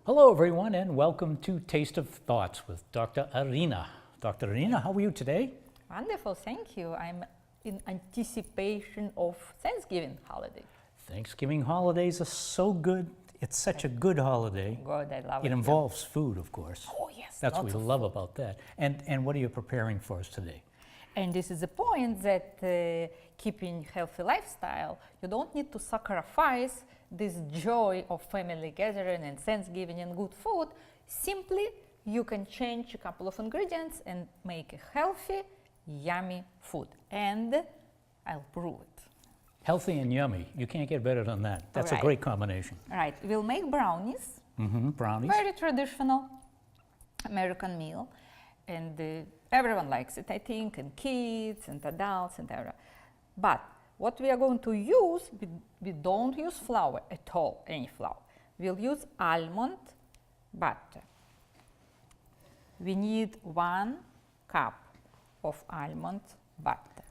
Hello, everyone, and welcome to Taste of Thoughts with Dr. Irina. Dr. Irina, how are you today? Wonderful, thank you. I'm in anticipation of Thanksgiving holiday. Thanksgiving holidays are so good. It's such a good holiday. Good, I love it. It involves food, of course. Oh yes, That's what lots we of love food. about that. And what are you preparing for us today? And this is the point that keeping healthy lifestyle, you don't need to sacrifice this joy of family gathering and Thanksgiving and good food. Simply, you can change a couple of ingredients and make a healthy, yummy food. And I'll prove it. Healthy and yummy. You can't get better than that. That's Right. a great combination. Right, we'll make brownies. Brownies. Very traditional American meal, and everyone likes it, I think, and kids and adults and everyone. But what we are going to use, we don't use flour at all, any flour. We'll use almond butter. We need 1 cup of almond butter.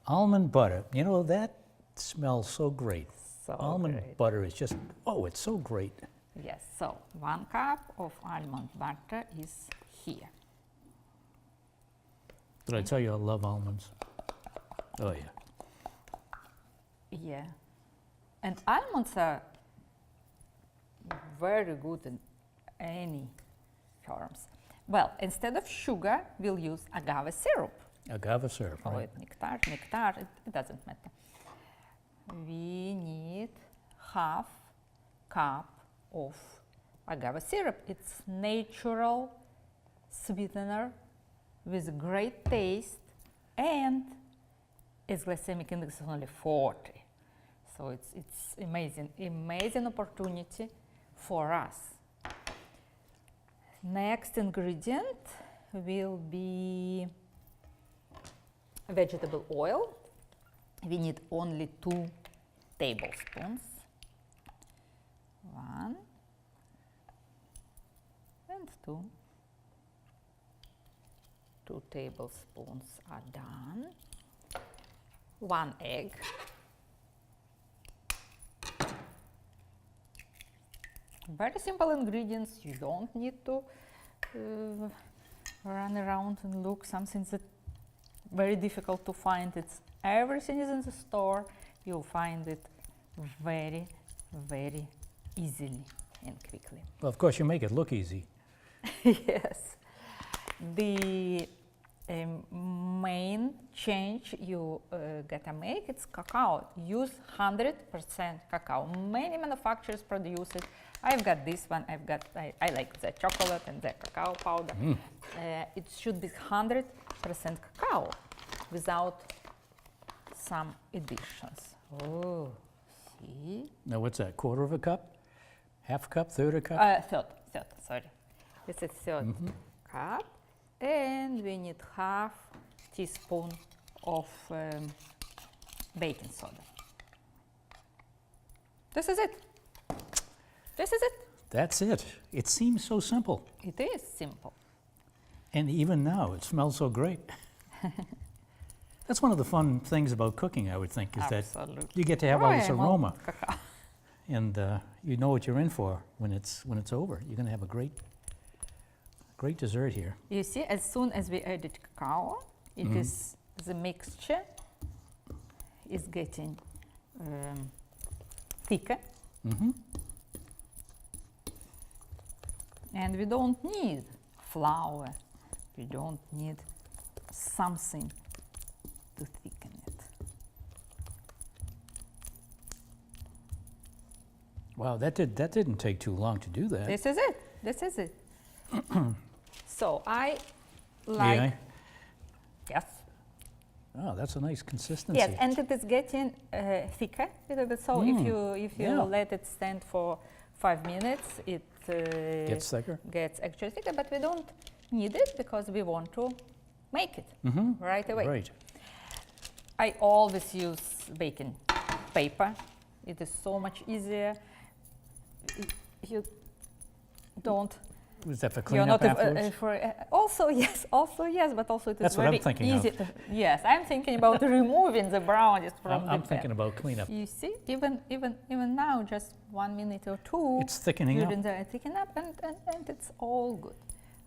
Almond butter. You know, that smells so great. So Almond great. butter is just, oh, it's so great. Yes, so 1 cup of almond butter is here. Did I tell you I love almonds? Oh, yeah. Yeah, and almonds are very good in any forms. Well, instead of sugar, we'll use agave syrup. Agave syrup, Call right? it nectar, it doesn't matter. We need 1/2 cup of agave syrup. It's natural sweetener with great taste, and its glycemic index is only 40. So it's amazing opportunity for us. Next ingredient will be vegetable oil. We need only 2 tablespoons. 1 and 2. 2 tablespoons are done. 1 egg. Very simple ingredients. You don't need to run around and look something that very difficult to find. Everything is in the store. You'll find it very, very easily and quickly. Well, of course, you make it look easy. Yes. The main change you gotta make, it's cacao. Use 100% cacao. Many manufacturers produce it. I've got this one. I like the chocolate and the cacao powder. It should be 100% cacao without some additions. Oh, see? Now, what's that, 1/4 cup? 1/2 cup, 1/3 cup? Third, sorry. This is 1/3 cup. And we need 1/2 teaspoon of baking soda. This is it. This is it. That's it. It seems so simple. It is simple. And even now, it smells so great. That's one of the fun things about cooking, I would think, is Absolutely. that you get to have all this Enjoyable aroma. cacao. And you know what you're in for when it's over. You're going to have a great dessert here. You see, as soon as we added cacao, it is the mixture is getting thicker. And we don't need flour. We don't need something to thicken it. Wow, that didn't take too long to do that. This is it. This is it. So I May like. I? Yes. Oh, that's a nice consistency. Yes, and it is getting thicker a little bit. So if you yeah. let it stand for 5 minutes, it Gets thicker? Gets actually thicker. But we don't need it because we want to make it right away. Right. I always use baking paper. It is so much easier. You don't Was that for You're cleanup not afterwards? also yes, but also it is That's what I'm very thinking of. easy. Yes, I'm thinking about removing the brownies from the I'm pan. thinking about cleanup. You see, even now, just 1 minute or two, It's thickening up. during the thicken up, and it's all good.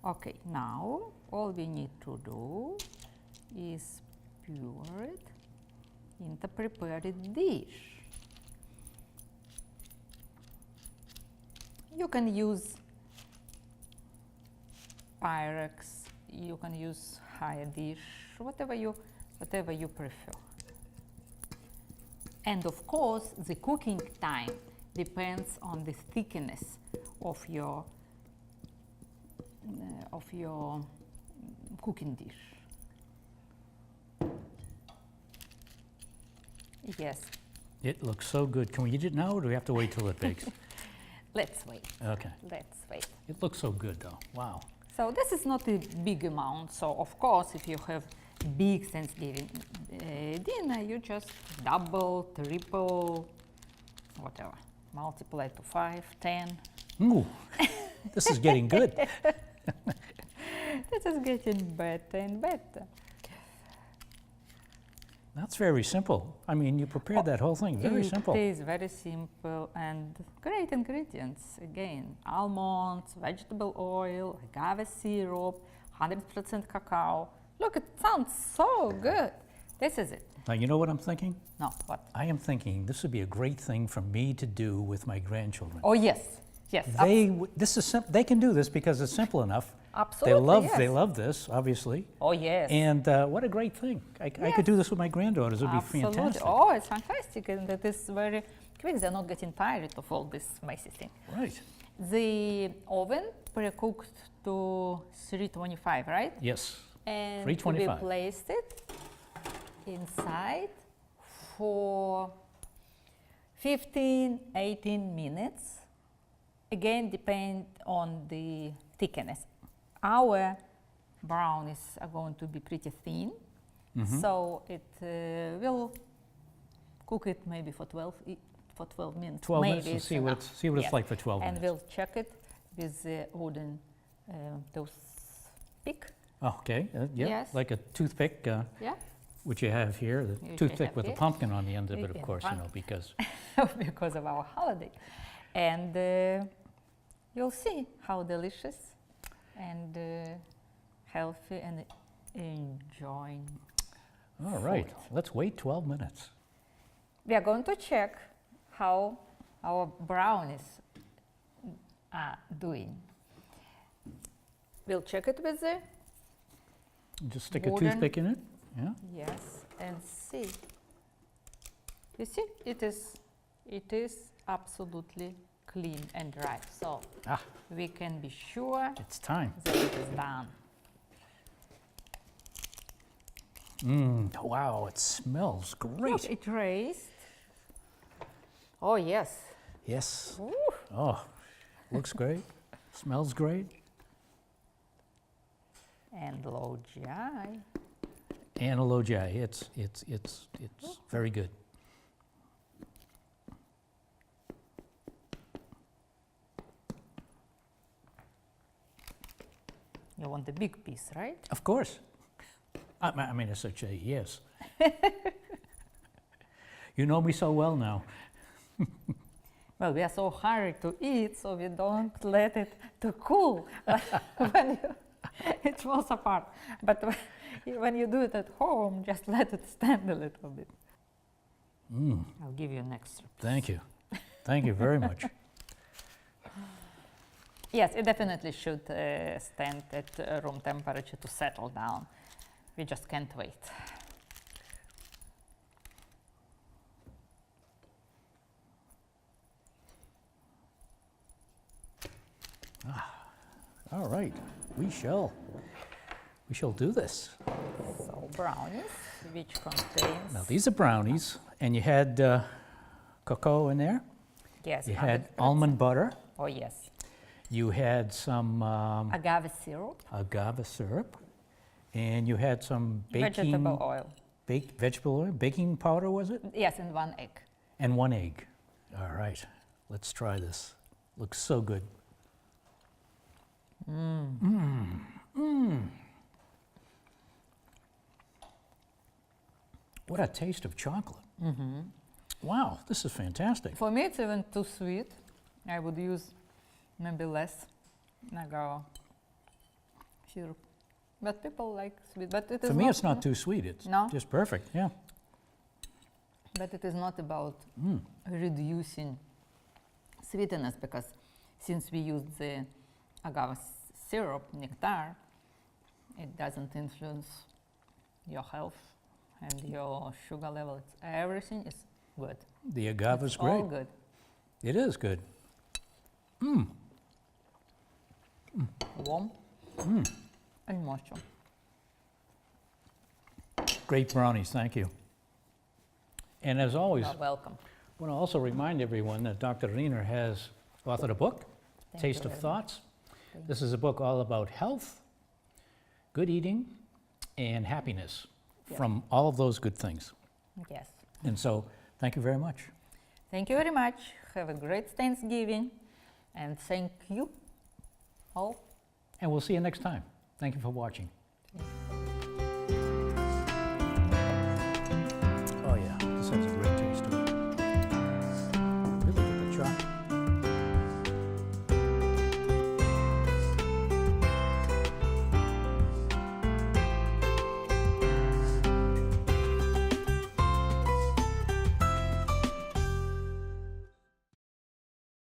Okay, now all we need to do is pour it into prepared dish. You can use Pyrex, you can use higher dish, whatever you prefer. And of course, the cooking time depends on the thickness of your cooking dish. Yes, It looks so good. Can we eat it now, or do we have to wait till it bakes? let's wait. Okay. Let's wait. It looks so good, though. Wow. So this is not a big amount. So of course, if you have big Thanksgiving dinner, you just double, triple, whatever, multiply to 5, 10. Ooh, this is getting good. This is getting better and better. That's very simple. I mean, you prepared that whole thing. Very simple. It is very simple and great ingredients. Again, almonds, vegetable oil, agave syrup, 100% cacao. Look, it sounds so good. This is it. Now, you know what I'm thinking? No, what? I am thinking this would be a great thing for me to do with my grandchildren. Oh, yes. Yes. They can do this because it's simple enough. Absolutely. They love this, obviously. Oh, yes. And what a great thing. I could do this with my granddaughters. It would be Absolutely. fantastic. Oh, it's fantastic. And it is very quick. They're not getting tired of all this messy thing. Right. The oven pre-cooked to 325, right? Yes. And 325. we placed it inside for 15, 18 minutes. Again, depend on the thickness. Our brownies are going to be pretty thin, so it will cook it maybe for 12 minutes. 12 maybe minutes to it's see what enough. it's Yes. like for 12 And minutes. we'll check it with the wooden toothpick. Okay. Yeah. Yes. Like a toothpick, Yeah, which you have here. The Which I toothpick have with a here. pumpkin on the end of it, of Yeah, course, pumpkin. because because of our holiday. And you'll see how delicious and healthy and enjoying. all right. food. Let's wait 12 minutes. We are going to check how our brownies are doing. We'll check it with the Just stick Wooden- a toothpick in it. Yeah. yes and see. You see, it is absolutely clean and dry. So Ah, we can be sure it's time. that it is done. Wow, it smells Look, great. it raised. Oh yes. Yes. Ooh. Oh, looks great. Smells great. And low GI. And a low GI. It's very good. You want the big piece, right? Of course. I mean, it's such a yes. You know me so well now. Well, we are so hurried to eat, so we don't let it to cool. When it falls apart. But when you do it at home, just let it stand a little bit. I'll give you an extra. Thank you. Thank you very much. Yes, it definitely should stand at room temperature to settle down. We just can't wait. All right, we shall do this. So brownies, which contains Now these are brownies, and you had cocoa in there. yes, You had 100%. almond butter. Oh yes, You had some agave syrup, agave syrup, and you had some vegetable oil. vegetable oil, baking powder, was it? Yes, and 1 egg. And 1 egg. All right, let's try this. Looks so good. What a taste of chocolate. Wow, this is fantastic. For me, it's even too sweet. I would use maybe less agave syrup. But people like sweet. But it is For me, it's not too sweet. It's No? just perfect, yeah. But it is not about reducing sweetness, because since we use the agave syrup, nectar, it doesn't influence your health and your sugar level. Everything is good. The agave is It's great. all good. It is good. Warm and moisture. Great brownies, thank you. And as always, You're welcome. I want to also remind everyone that Dr. Irina has authored a book, Thank Taste you of very Thoughts. Thank This is a book all about health, good eating, and happiness Yeah. from all of those good things. Yes. And so, thank you very much. Thank you very much. Have a great Thanksgiving. And thank you all. And we'll see you next time. Thank you for watching.